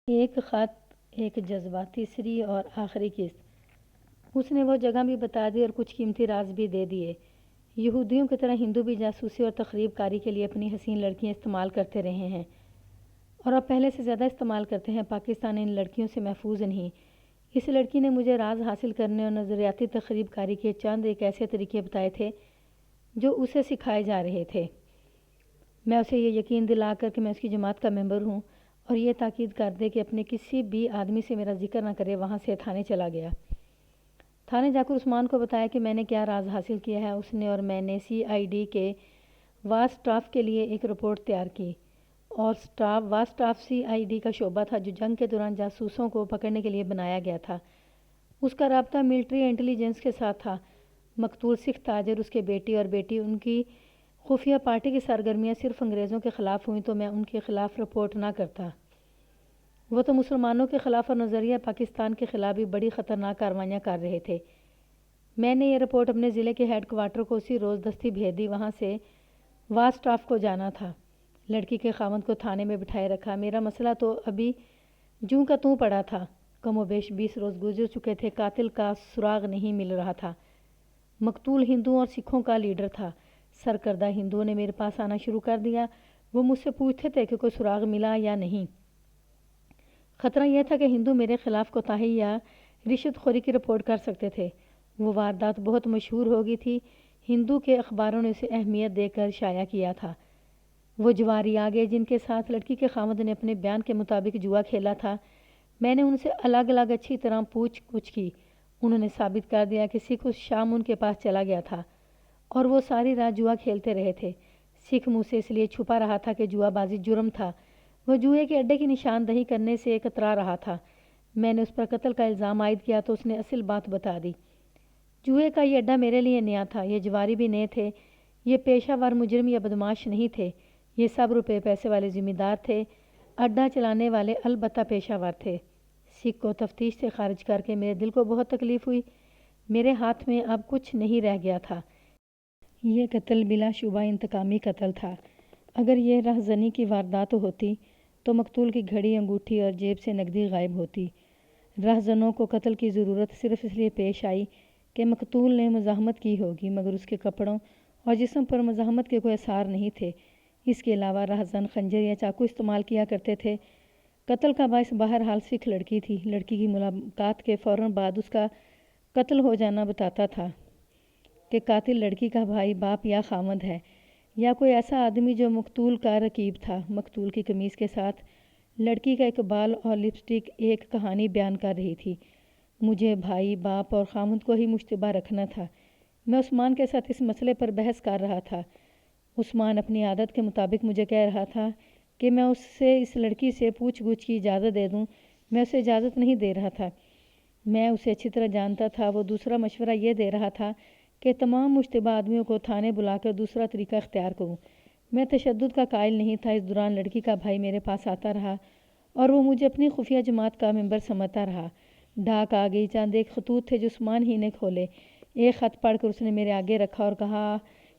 ایک خط، ایک جذبہ، تیسری اور آخری قسط۔ اس نے وہ جگہ بھی بتا دی اور کچھ قیمتی راز بھی دے دیے۔ یہودیوں کی طرح ہندو بھی جاسوسی اور تخریب کاری کے لیے اپنی حسین لڑکیاں استعمال کرتے رہے ہیں اور اب پہلے سے زیادہ استعمال کرتے ہیں۔ پاکستان ان لڑکیوں سے محفوظ نہیں۔ اس لڑکی نے مجھے راز حاصل کرنے اور نظریاتی تخریب کاری کے چند ایک ایسے طریقے بتائے تھے جو اسے سکھائے جا رہے تھے۔ میں اسے یہ یقین دلا کر کہ میں اس کی جماعت کا ممبر ہوں اور یہ تاکید کر دے کہ اپنے کسی بھی آدمی سے میرا ذکر نہ کرے، وہاں سے تھانے چلا گیا۔ تھانے جا کر عثمان کو بتایا کہ میں نے کیا راز حاصل کیا ہے۔ اس نے اور میں نے CID کے واس سٹاف کے لیے ایک رپورٹ تیار کی اور واس سٹاف CID کا شعبہ تھا جو جنگ کے دوران جاسوسوں کو پکڑنے کے لیے بنایا گیا تھا۔ اس کا رابطہ ملٹری انٹیلیجنس کے ساتھ تھا۔ مقتول سکھ تاجر، اس کے بیٹی اور بیٹی، ان کی خفیہ پارٹی کی سرگرمیاں صرف انگریزوں کے خلاف ہوئیں تو میں ان کے خلاف رپورٹ نہ کرتا۔ وہ تو مسلمانوں کے خلاف اور نظریہ پاکستان کے خلاف بھی بڑی خطرناک کارروائیاں کر رہے تھے۔ میں نے یہ رپورٹ اپنے ضلع کے ہیڈ کوارٹر کو اسی روز دستی بھیج دی۔ وہاں سے واس سٹاف کو جانا تھا۔ لڑکی کے خاوند کو تھانے میں بٹھائے رکھا۔ میرا مسئلہ تو ابھی جوں کا توں پڑا تھا۔ کم و بیش 20 روز گزر چکے تھے۔ قاتل کا سراغ نہیں مل رہا تھا۔ مقتول ہندوؤں اور سکھوں کا لیڈر تھا۔ سرکردہ ہندوؤں نے میرے پاس آنا شروع کر دیا۔ وہ مجھ سے پوچھتے تھے کہ کوئی سراغ ملا یا نہیں۔ خطرہ یہ تھا کہ ہندو میرے خلاف کوتاہی یا رشوت خوری کی رپورٹ کر سکتے تھے۔ وہ واردات بہت مشہور ہو گئی تھی۔ ہندو کے اخباروں نے اسے اہمیت دے کر شائع کیا تھا۔ وہ جواری آگے جن کے ساتھ لڑکی کے خاوند نے اپنے بیان کے مطابق جوا کھیلا تھا، میں نے ان سے الگ الگ اچھی طرح پوچھ گچھ کی۔ انہوں نے ثابت کر دیا کہ سکھ اس شام ان کے پاس چلا گیا تھا اور وہ ساری رات جوا کھیلتے رہے تھے۔ سکھ مجھ سے اس لیے چھپا رہا تھا کہ جوا بازی جرم تھا۔ وہ جوئے کے اڈے کی نشاندہی کرنے سے کترا رہا تھا۔ میں نے اس پر قتل کا الزام عائد کیا تو اس نے اصل بات بتا دی۔ جوئے کا یہ اڈا میرے لیے نیا تھا۔ یہ جواری بھی نئے تھے۔ یہ پیشہ ور مجرم یا بدماش نہیں تھے۔ یہ سب روپے پیسے والے ذمہ دار تھے۔ اڈا چلانے والے البتہ پیشہ ور تھے۔ سکھ کو تفتیش سے خارج کر کے میرے دل کو بہت تکلیف ہوئی۔ میرے ہاتھ میں اب کچھ نہیں رہ گیا تھا۔ یہ قتل بلا شبہ انتقامی قتل تھا۔ اگر یہ رہزنی کی واردات ہوتی تو مقتول کی گھڑی، انگوٹھی اور جیب سے نقدی غائب ہوتی۔ رہزنوں کو قتل کی ضرورت صرف اس لیے پیش آئی کہ مقتول نے مزاحمت کی ہوگی، مگر اس کے کپڑوں اور جسم پر مزاحمت کے کوئی آثار نہیں تھے۔ اس کے علاوہ رہزن خنجر یا چاقو استعمال کیا کرتے تھے۔ قتل کا باعث بہرحال سکھ لڑکی تھی۔ لڑکی کی ملاقات کے فوراً بعد اس کا قتل ہو جانا بتاتا تھا کہ قاتل لڑکی کا بھائی، باپ یا خاوند ہے، یا کوئی ایسا آدمی جو مقتول کا رقیب تھا۔ مقتول کی قمیص کے ساتھ لڑکی کا ایک بال اور لپسٹک ایک کہانی بیان کر رہی تھی۔ مجھے بھائی، باپ اور خاوند کو ہی مشتبہ رکھنا تھا۔ میں عثمان کے ساتھ اس مسئلے پر بحث کر رہا تھا۔ عثمان اپنی عادت کے مطابق مجھے کہہ رہا تھا کہ میں اس لڑکی سے پوچھ گچھ کی اجازت دے دوں۔ میں اسے اجازت نہیں دے رہا تھا۔ میں اسے اچھی طرح جانتا تھا۔ وہ دوسرا مشورہ یہ دے رہا تھا کہ تمام مشتبہ آدمیوں کو تھانے بلا کر دوسرا طریقہ اختیار کروں۔ میں تشدد کا قائل نہیں تھا۔ اس دوران لڑکی کا بھائی میرے پاس آتا رہا اور وہ مجھے اپنی خفیہ جماعت کا ممبر سمجھتا رہا۔ ڈاک آ گئی۔ چند ایک خطوط تھے جو عثمان ہی نے کھولے۔ ایک خط پڑھ کر اس نے میرے آگے رکھا اور کہا،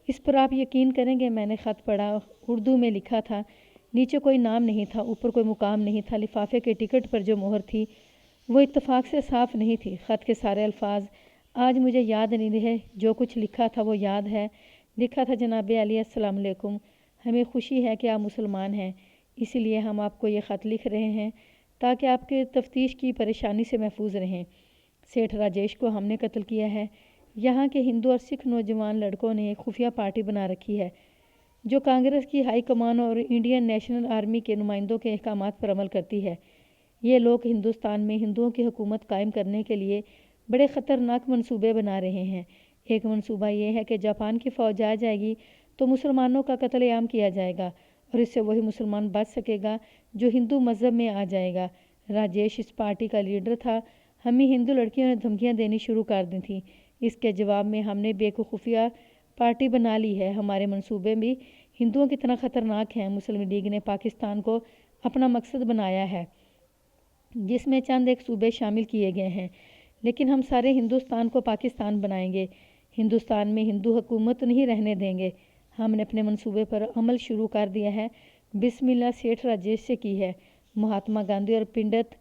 اس پر آپ یقین کریں گے؟ میں نے خط پڑھا۔ اردو میں لکھا تھا۔ نیچے کوئی نام نہیں تھا، اوپر کوئی مقام نہیں تھا۔ لفافے کے ٹکٹ پر جو مہر تھی وہ اتفاق سے صاف نہیں تھی۔ خط کے سارے الفاظ آج مجھے یاد نہیں رہے۔ جو کچھ لکھا تھا وہ یاد ہے۔ لکھا تھا، جناب عالیہ السلام علیکم، ہمیں خوشی ہے کہ آپ مسلمان ہیں، اس لیے ہم آپ کو یہ خط لکھ رہے ہیں تاکہ آپ کے تفتیش کی پریشانی سے محفوظ رہیں۔ سیٹھ راجیش کو ہم نے قتل کیا ہے۔ یہاں کے ہندو اور سکھ نوجوان لڑکوں نے ایک خفیہ پارٹی بنا رکھی ہے جو کانگریس کی ہائی کمان اور انڈین نیشنل آرمی کے نمائندوں کے احکامات پر عمل کرتی ہے۔ یہ لوگ ہندوستان میں ہندوؤں کی حکومت قائم کرنے کے لیے بڑے خطرناک منصوبے بنا رہے ہیں۔ ایک منصوبہ یہ ہے کہ جاپان کی فوج آ جائے گی تو مسلمانوں کا قتل عام کیا جائے گا اور اس سے وہی مسلمان بچ سکے گا جو ہندو مذہب میں آ جائے گا۔ راجیش اس پارٹی کا لیڈر تھا۔ ہمیں ہندو لڑکیوں نے دھمکیاں دینی شروع کر دی تھیں۔ اس کے جواب میں ہم نے بے خفیہ پارٹی بنا لی ہے۔ ہمارے منصوبے بھی ہندوؤں کی طرح خطرناک ہیں۔ مسلم لیگ نے پاکستان کو اپنا مقصد بنایا ہے جس میں چند ایک صوبے شامل کیے گئے ہیں، لیکن ہم سارے ہندوستان کو پاکستان بنائیں گے۔ ہندوستان میں ہندو حکومت نہیں رہنے دیں گے۔ ہم نے اپنے منصوبے پر عمل شروع کر دیا ہے۔ بسم اللہ سیٹھ راجیش سے کی ہے۔ مہاتما گاندھی اور پنڈت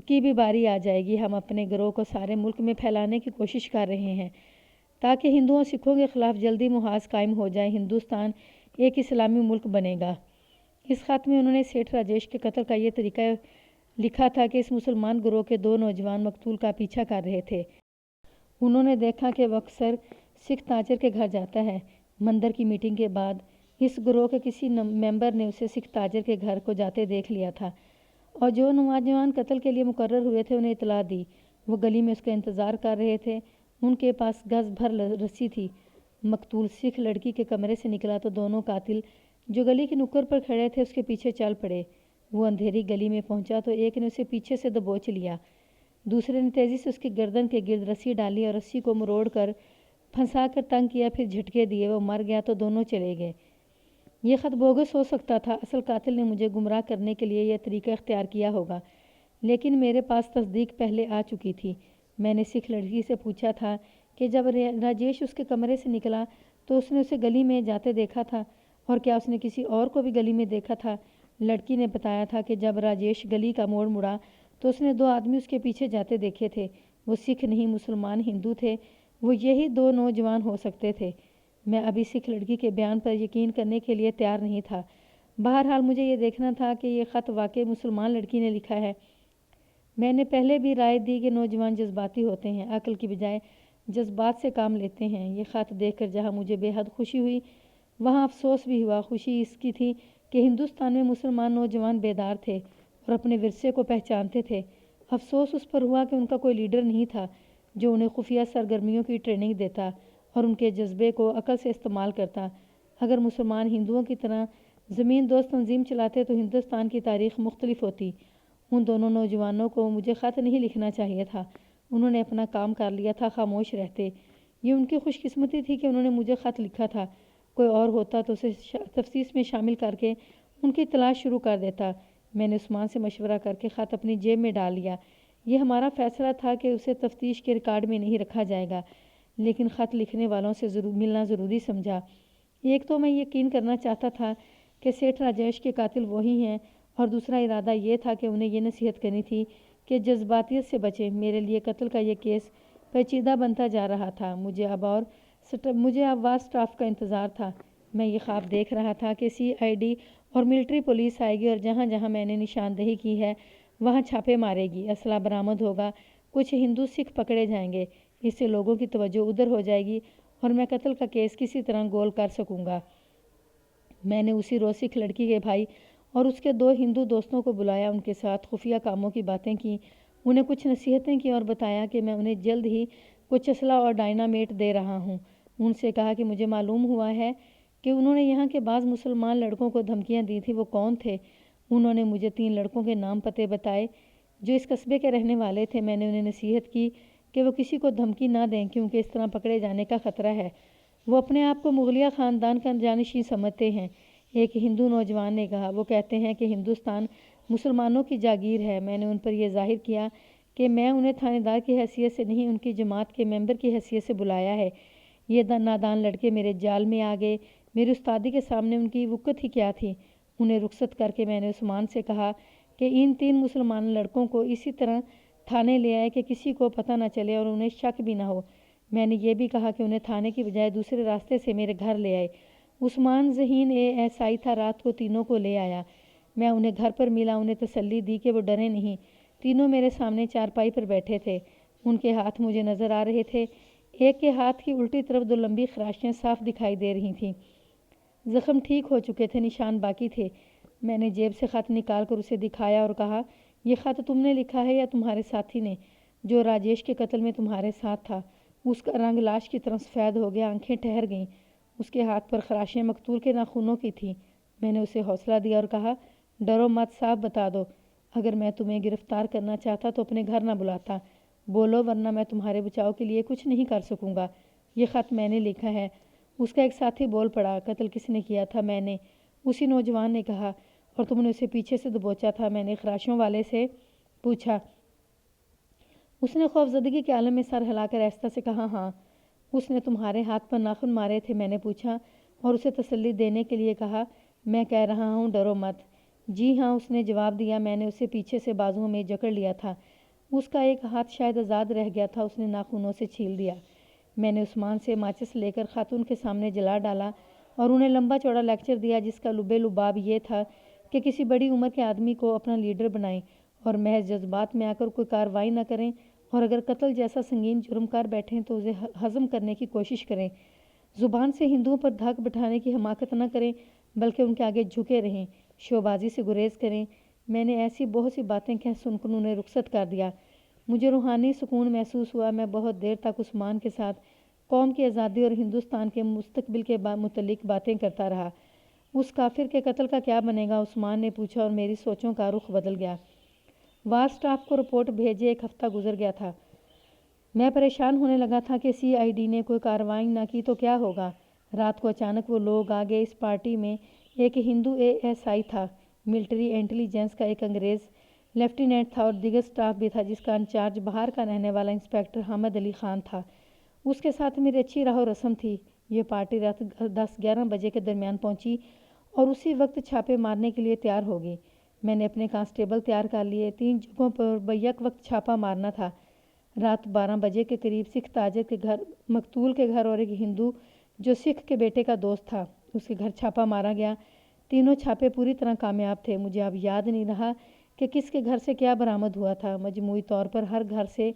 کی بھی باری آ جائے گی۔ ہم اپنے گروہ کو سارے ملک میں پھیلانے کی کوشش کر رہے ہیں تاکہ ہندوؤں اور سکھوں کے خلاف جلدی محاذ قائم ہو جائے۔ ہندوستان ایک اسلامی ملک بنے گا۔ اس خط میں انہوں نے سیٹھ راجیش کے قتل کا یہ طریقہ لکھا تھا کہ اس مسلمان گروہ کے 2 نوجوان مقتول کا پیچھا کر رہے تھے۔ انہوں نے دیکھا کہ وہ اکثر سکھ تاجر کے گھر جاتا ہے۔ مندر کی میٹنگ کے بعد اس گروہ کے کسی ممبر نے اسے سکھ تاجر کے گھر کو جاتے دیکھ لیا تھا اور جو نوجوان قتل کے لیے مقرر ہوئے تھے انہیں اطلاع دی۔ وہ گلی میں اس کا انتظار کر رہے تھے۔ ان کے پاس گز بھر رسی تھی۔ مقتول سکھ لڑکی کے کمرے سے نکلا تو دونوں قاتل جو گلی کے نکڑ پر کھڑے تھے اس کے پیچھے چل پڑے۔ وہ اندھیری گلی میں پہنچا تو ایک نے اسے پیچھے سے دبوچ لیا، دوسرے نے تیزی سے اس کی گردن کے گرد رسی ڈالی اور رسی کو مروڑ کر پھنسا کر تنگ کیا، پھر جھٹکے دیے۔ وہ مر گیا تو دونوں چلے گئے۔ یہ خط بوگس ہو سکتا تھا۔ اصل قاتل نے مجھے گمراہ کرنے کے لیے یہ طریقہ اختیار کیا ہوگا، لیکن میرے پاس تصدیق پہلے آ چکی تھی۔ میں نے سکھ لڑکی سے پوچھا تھا کہ جب راجیش اس کے کمرے سے نکلا تو اس نے اسے گلی میں جاتے دیکھا تھا اور کیا اس نے کسی اور کو بھی گلی میں دیکھا تھا؟ لڑکی نے بتایا تھا کہ جب راجیش گلی کا موڑ مڑا تو اس نے 2 آدمی اس کے پیچھے جاتے دیکھے تھے۔ وہ سکھ نہیں، مسلمان ہندو تھے۔ وہ یہی 2 نوجوان ہو سکتے تھے۔ میں ابھی سکھ لڑکی کے بیان پر یقین کرنے کے لیے تیار نہیں تھا۔ بہرحال مجھے یہ دیکھنا تھا کہ یہ خط واقعی مسلمان لڑکی نے لکھا ہے۔ میں نے پہلے بھی رائے دی کہ نوجوان جذباتی ہوتے ہیں، عقل کی بجائے جذبات سے کام لیتے ہیں۔ یہ خط دیکھ کر جہاں مجھے بے حد خوشی ہوئی وہاں افسوس بھی ہوا۔ خوشی اس کی تھی کہ ہندوستان میں مسلمان نوجوان بیدار تھے اور اپنے ورثے کو پہچانتے تھے۔ افسوس اس پر ہوا کہ ان کا کوئی لیڈر نہیں تھا جو انہیں خفیہ سرگرمیوں کی ٹریننگ دیتا اور ان کے جذبے کو عقل سے استعمال کرتا۔ اگر مسلمان ہندوؤں کی طرح زمین دوست تنظیم چلاتے تو ہندوستان کی تاریخ مختلف ہوتی۔ ان دونوں نوجوانوں کو مجھے خط نہیں لکھنا چاہیے تھا۔ انہوں نے اپنا کام کر لیا تھا، خاموش رہتے۔ یہ ان کی خوش قسمتی تھی کہ انہوں نے مجھے خط لکھا تھا۔ کوئی اور ہوتا تو اسے تفتیش میں شامل کر کے ان کی تلاش شروع کر دیتا۔ میں نے عثمان سے مشورہ کر کے خط اپنی جیب میں ڈال لیا۔ یہ ہمارا فیصلہ تھا کہ اسے تفتیش کے ریکارڈ میں نہیں رکھا جائے گا، لیکن خط لکھنے والوں سے ملنا ضروری سمجھا۔ ایک تو میں یقین کرنا چاہتا تھا کہ سیٹھ راجیش کے قاتل وہی ہیں، اور دوسرا ارادہ یہ تھا کہ انہیں یہ نصیحت کرنی تھی کہ جذباتیت سے بچیں۔ میرے لیے قتل کا یہ کیس پیچیدہ بنتا جا رہا تھا۔ مجھے اب وار سٹاف کا انتظار تھا۔ میں یہ خواب دیکھ رہا تھا کہ CID اور ملٹری پولیس آئے گی اور جہاں جہاں میں نے نشاندہی کی ہے وہاں چھاپے مارے گی، اسلحہ برآمد ہوگا، کچھ ہندو سکھ پکڑے جائیں گے۔ اس سے لوگوں کی توجہ ادھر ہو جائے گی اور میں قتل کا کیس کسی طرح گول کر سکوں گا۔ میں نے اسی روز سکھ لڑکی کے بھائی اور اس کے 2 ہندو دوستوں کو بلایا، ان کے ساتھ خفیہ کاموں کی باتیں کیں، انہیں کچھ نصیحتیں کی اور بتایا کہ میں انہیں جلد ہی کچھ اسلحہ اور ڈائنامیٹ دے رہا ہوں۔ ان سے کہا کہ مجھے معلوم ہوا ہے کہ انہوں نے یہاں کے بعض مسلمان لڑکوں کو دھمکیاں دی تھیں۔ وہ کون تھے؟ انہوں نے مجھے 3 لڑکوں کے نام پتے بتائے جو اس قصبے کے رہنے والے تھے۔ میں نے انہیں نصیحت کی کہ وہ کسی کو دھمکی نہ دیں کیونکہ اس طرح پکڑے جانے کا خطرہ ہے۔ وہ اپنے آپ کو مغلیہ خاندان کا جانشین سمجھتے ہیں، ایک ہندو نوجوان نے کہا۔ وہ کہتے ہیں کہ ہندوستان مسلمانوں کی جاگیر ہے۔ میں نے ان پر یہ ظاہر کیا کہ میں انہیں تھانے دار کی حیثیت سے نہیں، ان کی جماعت کے ممبر کی حیثیت سے بلایا ہے۔ یہ نادان لڑکے میرے جال میں آ گئے۔ میری استادی کے سامنے ان کی وقت ہی کیا تھی؟ انہیں رخصت کر کے میں نے عثمان سے کہا کہ ان 3 مسلمان لڑکوں کو اسی طرح تھانے لے آئے کہ کسی کو پتہ نہ چلے اور انہیں شک بھی نہ ہو۔ میں نے یہ بھی کہا کہ انہیں تھانے کی بجائے دوسرے راستے سے میرے گھر لے آئے۔ عثمان ذہین ASI تھا، رات کو تینوں کو لے آیا۔ میں انہیں گھر پر ملا، انہیں تسلی دی کہ وہ ڈرے نہیں۔ تینوں میرے سامنے چارپائی پر بیٹھے تھے۔ ان کے ہاتھ مجھے نظر آ رہے تھے۔ ایک کے ہاتھ کی الٹی طرف 2 لمبی خراشیاں صاف دکھائی دے رہی تھیں۔ زخم ٹھیک ہو چکے تھے، نشان باقی تھے۔ میں نے جیب سے خط نکال کر اسے دکھایا اور کہا، یہ خط تم نے لکھا ہے یا تمہارے ساتھی نے جو راجیش کے قتل میں تمہارے ساتھ تھا؟ اس کا رنگ لاش کی طرح سفید ہو گیا، آنکھیں ٹھہر گئیں۔ اس کے ہاتھ پر خراشیں مقتول کے ناخنوں کی تھیں۔ میں نے اسے حوصلہ دیا اور کہا، ڈرو مت، صاف بتا دو۔ اگر میں تمہیں گرفتار کرنا چاہتا تو اپنے گھر نہ بلاتا۔ بولو ورنہ میں تمہارے بچاؤ کے لیے کچھ نہیں کر سکوں گا۔ یہ خط میں نے لکھا ہے۔ اس کا ایک ساتھی بول پڑا، قتل کس نے کیا تھا؟ میں نے، اسی نوجوان نے کہا۔ اور تم نے اسے پیچھے سے دبوچا تھا؟ میں نے خراشوں والے سے پوچھا۔ اس نے خوفزدگی کے عالم میں سر ہلا کر آہستہ سے کہا، ہاں۔ اس نے تمہارے ہاتھ پر ناخن مارے تھے؟ میں نے پوچھا اور اسے تسلی دینے کے لیے کہا، میں کہہ رہا ہوں ڈرو مت۔ جی ہاں، اس نے جواب دیا۔ میں نے اسے پیچھے سے بازوؤں میں جکڑ لیا تھا۔ اس کا ایک ہاتھ شاید آزاد رہ گیا تھا۔ اس نے ناخنوں سے چھیل دیا۔ میں نے عثمان سے ماچس لے کر خاتون کے سامنے جلا ڈالا اور انہیں لمبا چوڑا لیکچر دیا جس کا لب لباب یہ تھا کہ کسی بڑی عمر کے آدمی کو اپنا لیڈر بنائیں اور محض جذبات میں آ کر کوئی کارروائی نہ کریں، اور اگر قتل جیسا سنگین جرم کر بیٹھیں تو اسے ہضم کرنے کی کوشش کریں۔ زبان سے ہندوؤں پر دھاک بٹھانے کی حماقت نہ کریں بلکہ ان کے آگے جھکے رہیں، شوبازی سے گریز کریں۔ میں نے ایسی بہت سی باتیں کہہ سن کر انہیں رخصت کر دیا۔ مجھے روحانی سکون محسوس ہوا۔ میں بہت دیر تک عثمان کے ساتھ قوم کی آزادی اور ہندوستان کے مستقبل کے متعلق باتیں کرتا رہا۔ اس کافر کے قتل کا کیا بنے گا؟ عثمان نے پوچھا اور میری سوچوں کا رخ بدل گیا۔ وار سٹاف کو رپورٹ بھیجے 1 ہفتہ گزر گیا تھا۔ میں پریشان ہونے لگا تھا کہ CID نے کوئی کارروائی نہ کی تو کیا ہوگا۔ رات کو اچانک وہ لوگ آ گئے۔ اس پارٹی میں ایک ہندو ASI تھا، ملٹری انٹیلیجنس کا ایک انگریز لیفٹیننٹ تھا اور دیگر سٹاف بھی تھا جس کا انچارج باہر کا رہنے والا انسپکٹر حامد علی خان تھا۔ اس کے ساتھ میری اچھی راہ و رسم تھی۔ یہ پارٹی رات 10-11 بجے کے درمیان پہنچی اور اسی وقت چھاپے مارنے کے لیے تیار ہو گئی۔ میں نے اپنے کانسٹیبل تیار کر لیے۔ 3 جگہوں پر بیک وقت چھاپا مارنا تھا۔ رات 12 بجے کے قریب سکھ تاجر کے گھر، مقتول کے گھر اور ایک ہندو جو سکھ کے بیٹے کا دوست تھا اس کے گھر چھاپا مارا گیا۔ تینوں چھاپے پوری طرح کامیاب تھے۔ مجھے اب یاد نہیں رہا کہ کس کے گھر سے کیا برآمد ہوا تھا۔ مجموعی طور پر ہر گھر سے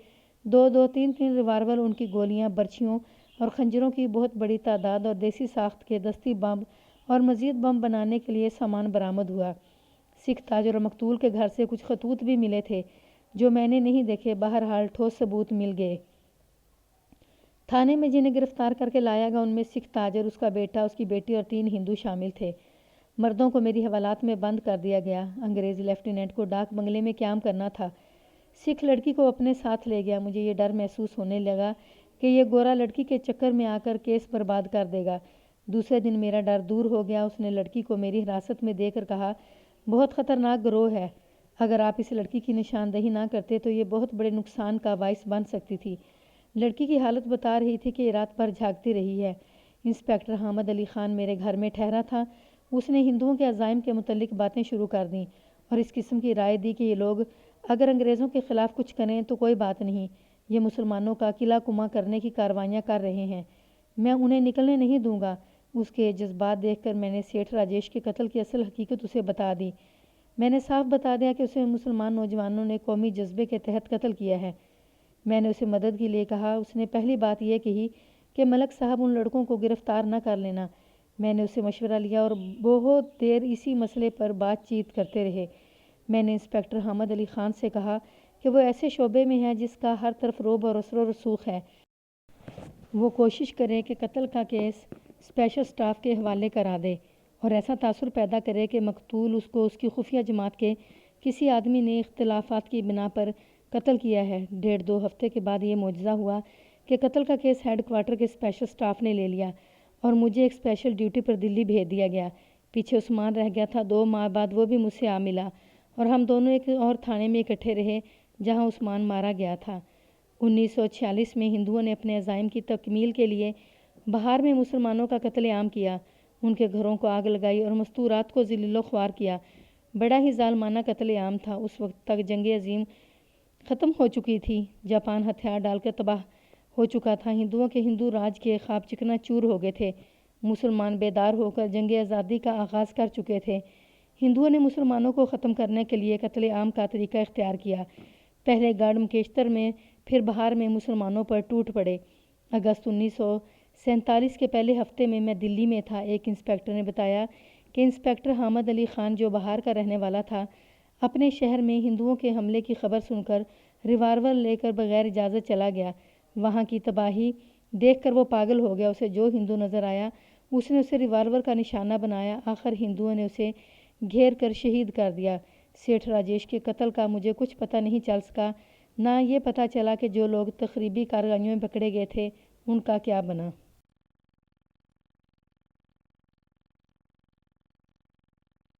2-2، 3-3 ریوالور، ان کی گولیاں، برچھیوں اور خنجروں کی بہت بڑی تعداد اور دیسی ساخت کے دستی بم اور مزید بم بنانے کے لیے سامان برآمد ہوا۔ سکھ تاجر اور مقتول کے گھر سے کچھ خطوط بھی ملے تھے جو میں نے نہیں دیکھے۔ بہرحال ٹھوس ثبوت مل گئے۔ تھانے میں جنہیں گرفتار کر کے لایا گیا ان میں سکھ تاجر، اس کا بیٹا، اس کی بیٹی اور 3 ہندو شامل تھے۔ مردوں کو میری حوالات میں بند کر دیا گیا۔ انگریز لیفٹیننٹ کو ڈاک بنگلے میں قیام کرنا تھا۔ سکھ لڑکی کو اپنے ساتھ لے گیا۔ مجھے یہ ڈر محسوس ہونے لگا کہ یہ گورا لڑکی کے چکر میں آ کر کیس برباد کر دے گا۔ دوسرے دن میرا ڈر دور ہو گیا۔ اس نے لڑکی کو میری حراست میں دے کر کہا، بہت خطرناک گروہ ہے۔ اگر آپ اس لڑکی کی نشاندہی نہ کرتے تو یہ بہت بڑے نقصان کا باعث بن سکتی تھی۔ لڑکی کی حالت بتا رہی تھی کہ یہ رات بھر جھاگتی رہی ہے۔ انسپکٹر حامد علی خان میرے گھر میں ٹھہرا تھا۔ اس نے ہندوؤں کے عزائم کے متعلق باتیں شروع کر دیں اور اس قسم کی رائے دی کہ یہ لوگ اگر انگریزوں کے خلاف کچھ کریں تو کوئی بات نہیں، یہ مسلمانوں کا قلعہ کما کرنے کی کارروائیاں کر رہے ہیں، میں انہیں نکلنے نہیں دوں گا۔ اس کے جذبات دیکھ کر میں نے سیٹھ راجیش کے قتل کی اصل حقیقت اسے بتا دی۔ میں نے صاف بتا دیا کہ اسے مسلمان نوجوانوں نے قومی جذبے کے تحت قتل کیا ہے۔ میں نے اسے مدد کے لیے کہا۔ اس نے پہلی بات یہ کہی کہ ملک صاحب ان لڑکوں کو گرفتار نہ کر لینا۔ میں نے اس سے مشورہ لیا اور بہت دیر اسی مسئلے پر بات چیت کرتے رہے۔ میں نے انسپکٹر حامد علی خان سے کہا کہ وہ ایسے شعبے میں ہے جس کا ہر طرف رعب اور اثر و رسوخ ہے۔ وہ کوشش کرے کہ قتل کا کیس اسپیشل سٹاف کے حوالے کرا دے اور ایسا تاثر پیدا کرے کہ مقتول اس کو اس کی خفیہ جماعت کے کسی آدمی نے اختلافات کی بنا پر قتل کیا ہے۔ 1.5-2 ہفتے کے بعد یہ معجزہ ہوا کہ قتل کا کیس ہیڈ کوارٹر کے اسپیشل سٹاف نے لے لیا اور مجھے ایک اسپیشل ڈیوٹی پر دلی بھیج دیا گیا۔ پیچھے عثمان رہ گیا تھا۔ 2 ماہ بعد وہ بھی مجھ سے آ ملا اور ہم دونوں ایک اور تھانے میں اکٹھے رہے جہاں عثمان مارا گیا تھا۔ 1946 میں ہندوؤں نے اپنے عزائم کی تکمیل کے لیے بہار میں مسلمانوں کا قتل عام کیا، ان کے گھروں کو آگ لگائی اور مستورات کو ذلیل و خوار کیا۔ بڑا ہی ظالمانہ قتل عام تھا۔ اس وقت تک جنگ عظیم ختم ہو چکی تھی۔ جاپان ہتھیار ڈال کر تباہ ہو چکا تھا۔ ہندوؤں کے ہندو راج کے خواب چکنا چور ہو گئے تھے۔ مسلمان بیدار ہو کر جنگ آزادی کا آغاز کر چکے تھے۔ ہندوؤں نے مسلمانوں کو ختم کرنے کے لیے قتل عام کا طریقہ اختیار کیا۔ پہلے گڑھ مکیشتر میں، پھر بہار میں مسلمانوں پر ٹوٹ پڑے۔ اگست 1947 کے پہلے ہفتے میں دلی میں تھا۔ ایک انسپکٹر نے بتایا کہ انسپکٹر حامد علی خان جو بہار کا رہنے والا تھا اپنے شہر میں ہندوؤں کے حملے کی خبر سن کر ریوالور لے کر بغیر اجازت چلا گیا۔ وہاں کی تباہی دیکھ کر وہ پاگل ہو گیا۔ اسے جو ہندو نظر آیا اس نے اسے ریوالور کا نشانہ بنایا۔ آخر ہندوؤں نے اسے گھیر کر شہید کر دیا۔ سیٹھ راجیش کے قتل کا مجھے کچھ پتہ نہیں چل سکا، نہ یہ پتہ چلا کہ جو لوگ تخریبی کارروائیوں میں پکڑے گئے تھے ان کا کیا بنا۔